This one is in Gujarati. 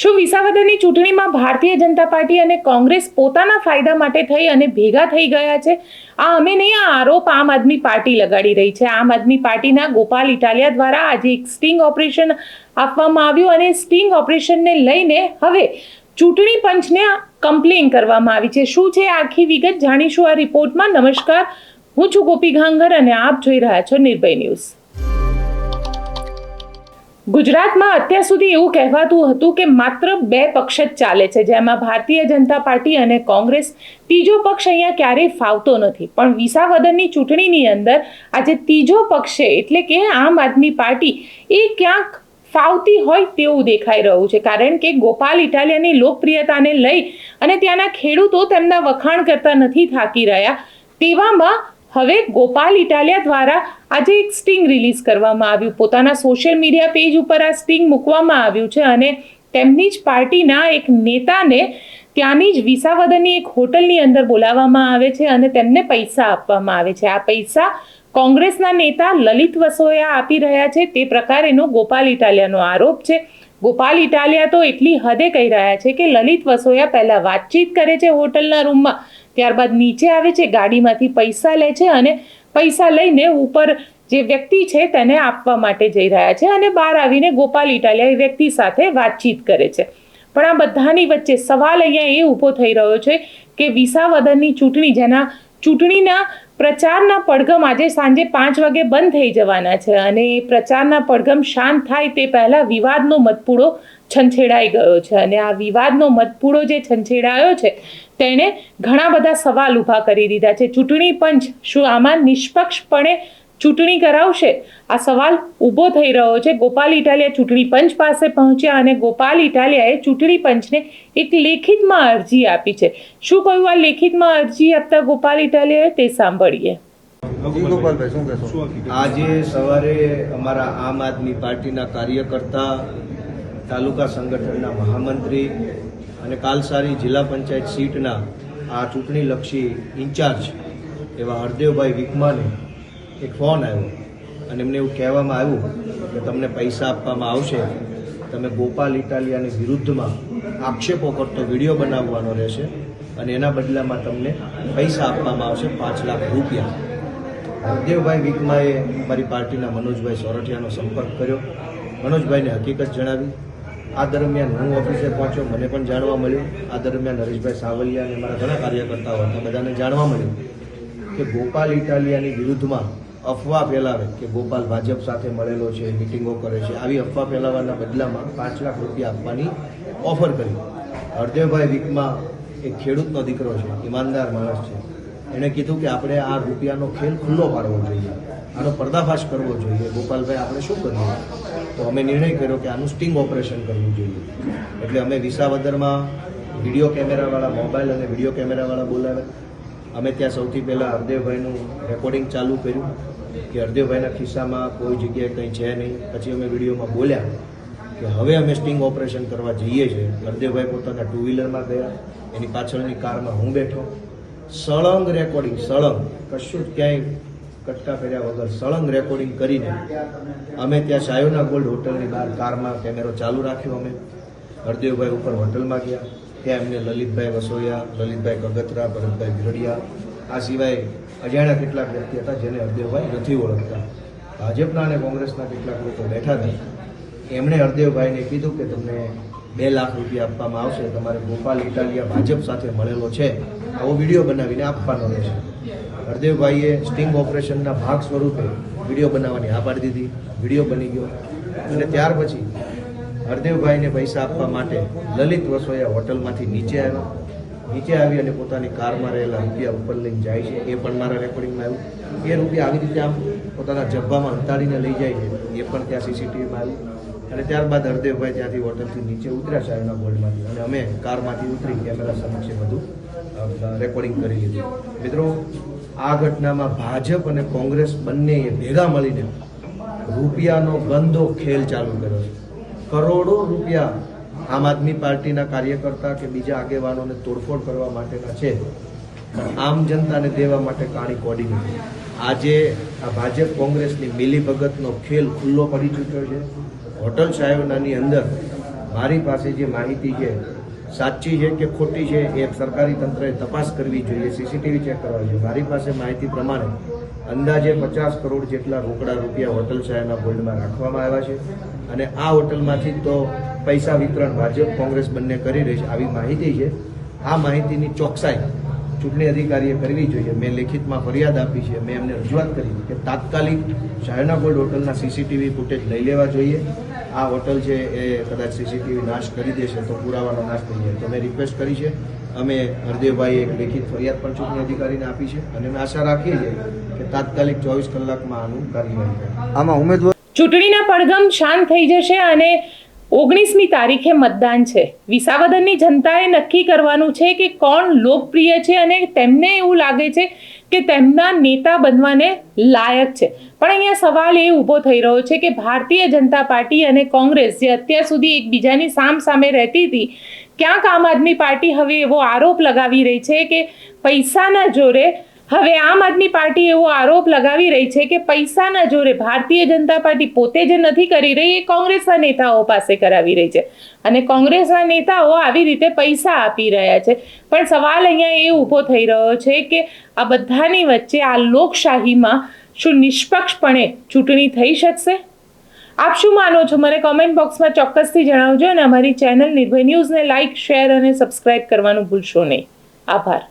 શું વિસાવદરની ચૂંટણીમાં ભારતીય જનતા પાર્ટી અને કોંગ્રેસ પોતાના ફાયદા માટે થઈ અને ભેગા થઈ ગયા છે? આ અમે નહીં, આ આરોપ આમ આદમી પાર્ટી લગાડી રહી છે. આમ આદમી પાર્ટીના ગોપાલ ઇટાલિયા દ્વારા આજે એક સ્ટિંગ ઓપરેશન આપવામાં આવ્યું અને સ્ટિંગ ઓપરેશનને લઈને હવે ચૂંટણી પંચને કમ્પ્લેન કરવામાં આવી છે. શું છે આખી વિગત જાણીશું આ રિપોર્ટમાં. નમસ્કાર, હું છું ગોપી ઘાંગર અને આપ જોઈ રહ્યા છો નિર્ભય ન્યૂઝ. ગુજરાતમાં અત્યાર સુધી એવું કહેવાતું હતું કે માત્ર બે પક્ષ જ ચાલે છે, જેમાં ભારતીય જનતા પાર્ટી અને કોંગ્રેસ. ત્રીજો પક્ષ અહીંયા ક્યારેય ફાવતો નથી. પણ વિસાવદરની ચૂંટણીની અંદર આજે ત્રીજો પક્ષ છે, એટલે કે આમ આદમી પાર્ટી એ ક્યાંક ફાવતી હોય તેવું દેખાઈ રહ્યું છે. કારણ કે ગોપાલ ઇટાલિયાની લોકપ્રિયતાને લઈ અને ત્યાંના ખેડૂતો તેમના વખાણ કરતા નથી થાકી રહ્યા. તેવામાં હવે ગોપાલ ઇટાલિયા દ્વારા આજે એક સ્ટિંગ રિલીઝ કરવામાં આવ્યું. પોતાના સોશિયલ મીડિયા પેજ ઉપર આ સ્ટિંગ મૂકવામાં આવ્યું છે અને તેમની જ પાર્ટીના એક નેતાને ત્યાંની જ વિસાવદરની એક હોટલની અંદર બોલાવવામાં આવે છે અને તેમને પૈસા આપવામાં આવે છે. આ પૈસા કોંગ્રેસના નેતા લલિત વસોયા આપી રહ્યા છે, તે પ્રકારેનો ગોપાલ ઇટાલિયાનો આરોપ છે. ગોપાલ ઇટાલિયા તો એટલી હદે કહી રહ્યા છે કે લલિત વસોયા પહેલા વાતચીત કરે છે હોટલના રૂમમાં, ત્યારબાદ નીચે આવે છે, ગાડીમાંથી પૈસા લે છે અને પૈસા લઈને ઉપર જે વ્યક્તિ છે તેને આપવા માટે જઈ રહ્યા છે અને બહાર આવીને ગોપાલ ઇટાલિયા એ વ્યક્તિ સાથે વાતચીત કરે છે. પણ આ બધાની વચ્ચે સવાલ અહીંયા એ ઊભો થઈ રહ્યો છે કે વિસાવદરની ચૂંટણી, જેના ચૂંટણીના પ્રચારના પડઘમ આજે સાંજે 5 વાગે બંધ થઈ જવાના છે અને એ પ્રચારના પડઘમ શાંત થાય તે પહેલાં વિવાદનો મધપૂડો છંછેડાઈ ગયો છે. અને આ વિવાદનો મધપૂડો જે છંછેડાયો છે તેણે ઘણા બધા સવાલ ઊભા કરી દીધા છે. ચૂંટણી પંચ શું આમાં નિષ્પક્ષપણે ચૂંટણી કરાવશે? આ સવાલ ઊભો થઈ રહ્યો છે. ગોપાલ ઇટાલિયા ચૂંટણી પંચ પાસે પહોંચ્યા અને ગોપાલ ઇટાલિયાએ ચૂંટણી પંચને એક લેખિતમાં અરજી આપી છે. શું કહ્યું આ લેખિતમાં અરજી આપતા ગોપાલ ઇટાલિયાએ તે સાંભળીએ. આજે સવારે અમારા આમ આદમી પાર્ટીના કાર્યકર્તા, તાલુકા સંગઠનના મહામંત્રી અને કાલસારી જિલ્લા પંચાયત સીટના આ ચૂંટણીલક્ષી ઇન્ચાર્જ એવા હરદેવભાઈ વિકમાને એક ફોન આવ્યો અને એમને એવું કહેવામાં આવ્યું કે તમને પૈસા આપવામાં આવશે, તમે ગોપાલ ઇટાલિયાની વિરુદ્ધમાં આક્ષેપો કરતો વિડીયો બનાવવાનો રહેશે અને એના બદલામાં તમને પૈસા આપવામાં આવશે 5 લાખ રૂપિયા. હરદેવભાઈ વિકમાએ અમારી પાર્ટીના મનોજભાઈ સોરઠિયાનો સંપર્ક કર્યો, મનોજભાઈને હકીકત જણાવી. આ દરમિયાન હું ઓફિસે પહોંચ્યો, મને પણ જાણવા મળ્યું. આ દરમિયાન હરીશભાઈ સાવલિયા અને મારા ઘણા કાર્યકર્તાઓ હતા, બધાને જાણવા મળ્યું કે ગોપાલ ઇટાલિયાની વિરુદ્ધમાં અફવા ફેલાવે કે ગોપાલ ભાજપ સાથે મળેલો છે, મિટિંગો કરે છે, આવી અફવા ફેલાવવાના બદલામાં 5 લાખ રૂપિયા આપવાની ઓફર કરી. હરદેવભાઈ વિકમા એક ખેડૂતનો દીકરો છે, ઈમાનદાર માણસ છે. એણે કીધું કે આપણે આ રૂપિયાનો ખેલ ખુલ્લો પાડવો જોઈએ, આનો પર્દાફાશ કરવો જોઈએ. ગોપાલભાઈ, આપણે શું કરીએ? તો અમે નિર્ણય કર્યો કે આનું સ્ટિંગ ઓપરેશન કરવું જોઈએ. એટલે અમે વિસાવદરમાં વિડીયો કેમેરાવાળા, મોબાઈલ અને વિડીયો કેમેરાવાળા બોલાવ્યા. અમે ત્યાં સૌથી પહેલાં હરદેવભાઈનું રેકોર્ડિંગ ચાલુ કર્યું કે હરદેવભાઈના ખિસ્સામાં કોઈ જગ્યાએ કંઈ છે નહીં. પછી અમે વિડીયોમાં બોલ્યા કે હવે અમે સ્ટિંગ ઓપરેશન કરવા જઈએ છીએ. હરદેવભાઈ પોતાના 2 વ્હીલરમાં ગયા, એની પાછળની કારમાં હું બેઠો. સળંગ રેકોર્ડિંગ, સળંગ, કશું જ ક્યાંય કટકા કર્યા વગર સળંગ રેકોર્ડિંગ કરીને અમે ત્યાં સાયોના ગોલ્ડ હોટલની બહાર કારમાં કેમેરો ચાલુ રાખ્યો. અમે હરદેવભાઈ ઉપર હોટલમાં ગયા, ત્યાં એમને લલિતભાઈ વસોયા, લલિતભાઈ કગતરા, ભરતભાઈ ભીરડિયા, આ સિવાય અજાણ્યા કેટલાક વ્યક્તિ હતા જેને હરદેવભાઈ નથી ઓળખતા. ભાજપના અને કોંગ્રેસના કેટલાક લોકો બેઠા હતા. એમણે હરદેવભાઈને કીધું કે તમને 2 લાખ રૂપિયા આપવામાં આવશે, તમારે ગોપાલ ઇટાલિયા ભાજપ સાથે મળેલો છે આવો વિડીયો બનાવીને આપવાનો રહેશે. હરદેવભાઈએ સ્ટિંગ ઓપરેશનના ભાગ સ્વરૂપે વિડીયો બનાવવાની હા પાડી દીધી. વિડીયો બની ગયો અને ત્યાર પછી હરદેવભાઈને પૈસા આપવા માટે લલિત વસોયા હોટલમાંથી નીચે આવ્યો. નીચે આવી અને પોતાની કારમાં રહેલા રૂપિયા ઉપર લઈને જાય છે. એ પણ મારા રેકોર્ડિંગમાં આવ્યું. એ રૂપિયા આવી રીતે આમ પોતાના જબ્બામાં હંતાડીને લઈ જાય છે, એ પણ ત્યાં સીસીટીવીમાં આવ્યું. અને ત્યારબાદ હરદેવભાઈ ત્યાંથી હોટલથી નીચે ઉતર્યા સાહેબના ગોલ્ડમાંથી અને અમે કારમાંથી ઉતરી કેમેરા સમક્ષ બધું રેકોર્ડિંગ કરી લીધું. મિત્રો, આ ઘટનામાં ભાજપ અને કોંગ્રેસ બંનેએ ભેગા મળીને રૂપિયાનો ગંદો ખેલ ચાલુ કર્યો છે. કરોડો રૂપિયા આમ આદમી પાર્ટીના કાર્યકર્તા કે બીજા આગેવાનોને તોડફોડ કરવા માટેના છે, પણ આમ જનતાને દેવા માટે કાણી કોડી નથી. આજે આ ભાજપ કોંગ્રેસની મિલીભગતનો ખેલ ખુલ્લો પડી ચૂક્યો છે. હોટલ સાયોનાની અંદર મારી પાસે જે માહિતી છે સાચી છે કે ખોટી છે એ સરકારી તંત્રએ તપાસ કરવી જોઈએ, સીસીટીવી ચેક કરવા જોઈએ. મારી પાસે માહિતી પ્રમાણે અંદાજે 50 કરોડ જેટલા રોકડા રૂપિયા હોટલ શાહના ગોલ્ડમાં રાખવામાં આવ્યા છે અને આ હોટલમાંથી તો પૈસા વિતરણ ભાજપ કોંગ્રેસ બંને કરી રહી છે આવી માહિતી છે. આ માહિતીની ચોકસાઈ ચૂંટણી અધિકારીએ કરવી જોઈએ. મેં લેખિતમાં ફરિયાદ આપી છે, મેં એમને રજૂઆત કરી કે તાત્કાલિક શાહના ગોલ્ડ હોટલના સીસીટીવી ફૂટેજ લઈ લેવા જોઈએ. આ હોટલ છે એ કદાચ સીસીટીવી નાશ કરી દેશે તો પુરાવાનો નાશ થઈ જાય. તો મેં રિક્વેસ્ટ કરી છે. અમે હરદેવભાઈએ એક લેખિત ફરિયાદ પણ ચૂંટણી અધિકારીને આપી છે અને અમે આશા રાખીએ છીએ કે તાત્કાલિક 24 કલાકમાં આનું કાર્યવાહી થાય. આમાં ઉમેદવાર ચૂંટણીના પડઘમ શાંત થઈ જશે અને 19મી તારીખે મતદાન છે. વિસાવદરની જનતાએ નક્કી કરવાનું છે કે કોણ લોકપ્રિય છે અને તેમને એવું લાગે છે કે તેમના નેતા બનવાને લાયક છે. પણ અહીંયા સવાલ એ ઊભો થઈ રહ્યો છે કે ભારતીય જનતા પાર્ટી અને કોંગ્રેસ જે અત્યાર સુધી એકબીજાની સામે રહેતી હતી, ક્યાંક આમ આદમી પાર્ટી હવે એવો આરોપ લગાવી રહી છે કે પૈસાના જોરે આમ આદમી પાર્ટી એવો આરોપ લગાવી રહી છે કે પૈસાના જોરે ભારતીય જનતા પાર્ટી પોતે જે નથી કરી રહી એ કોંગ્રેસના નેતાઓ પાસે કરાવી રહી છે અને કોંગ્રેસના નેતાઓ આવી રીતે પૈસા આપી રહ્યા છે. પણ સવાલ અહીંયા એ ઊભો થઈ રહ્યો છે કે આ બધાની વચ્ચે આ લોકશાહીમાં શું નિષ્પક્ષપણે ચૂંટણી થઈ શકશે? આપ શું માનો છો? મને કોમેન્ટ બોક્સમાં ચોક્કસથી જણાવજો અને અમારી ચેનલ નિર્ભય ન્યૂઝને લાઇક, શેર અને સબસ્ક્રાઇબ કરવાનું ભૂલશો નહીં. આભાર.